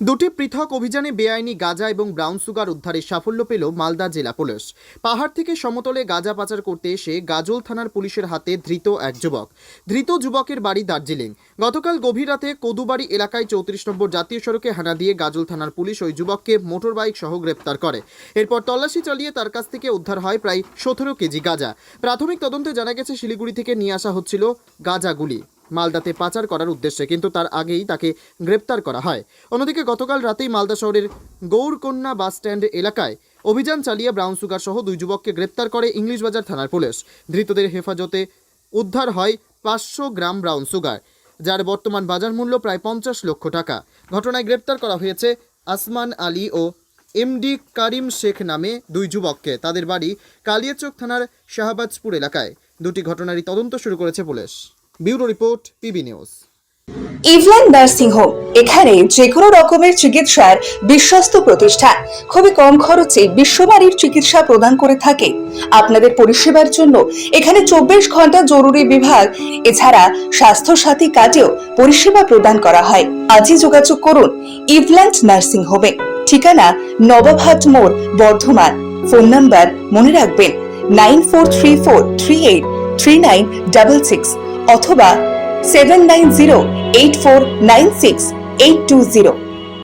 দুটি পৃথক অভিযানে বেআইনি গাঁজা এবং ব্রাউন সুগার উদ্ধারে সাফল্য পেল মালদা জেলা পুলিশ। পাহাড় থেকে সমতলে গাঁজা পাচার করতে এসে গাজল থানার পুলিশের হাতে ধৃত এক যুবক। ধৃত যুবকের বাড়ি দার্জিলিং। গতকাল গভীর রাতে কদুবাড়ি এলাকায় 34 নম্বর জাতীয় সড়কে হানা দিয়ে গাজল থানার পুলিশ ওই যুবককে মোটর বাইক সহ গ্রেপ্তার করে। এরপর তল্লাশি চালিয়ে তার কাছ থেকে উদ্ধার হয় প্রায় 17 কেজি গাঁজা। প্রাথমিক তদন্তে জানা গেছে শিলিগুড়ি থেকে নিয়ে আসা হচ্ছিল গাঁজাগুলি মালদাতে পাচার করার উদ্দেশ্যে, কিন্তু তার আগেই তাকে গ্রেপ্তার করা হয়। অন্যদিকে গতকাল রাতেই মালদা শহরের গৌরকন্যা বাস স্ট্যান্ড এলাকায় অভিযান চালিয়ে ব্রাউন সুগার সহ দুই যুবককে গ্রেপ্তার করে ইংলিশ বাজার থানার পুলিশ। ধৃতদের হেফাজতে উদ্ধার হয় 500 গ্রাম ব্রাউন সুগার, যার বর্তমান বাজার মূল্য প্রায় 50 লক্ষ টাকা। ঘটনায় গ্রেপ্তার করা হয়েছে আসমান আলী ও এমডি কারিম শেখ নামে দুই যুবককে। তাদের বাড়ি কালিয়াচক থানার শাহবাজপুর এলাকায়। দুটি ঘটনারই তদন্ত শুরু করেছে police. Bureau report, P B news. ইভল্যান্ড নার্সিং হোম, এখানে যে কোনো রকমের চিকিৎসার বিশ্বস্ত প্রতিষ্ঠান। খুবই কম খরচে বিশ্বমানের চিকিৎসা প্রদান করে থাকে। আপনাদের পরিষেবার জন্য এখানে 24 ঘন্টা জরুরি বিভাগ, এছাড়া স্বাস্থ্য সাথী কার্ডেও পরিষেবা প্রদান করা হয়। আজই যোগাযোগ করুন ইভল্যান্ড নার্সিং হোমে। ঠিকানা নবাবহাট মোড়, বর্ধমান। ফোন নাম্বার মনে রাখবেন 9434383966 অথবা 7908496820।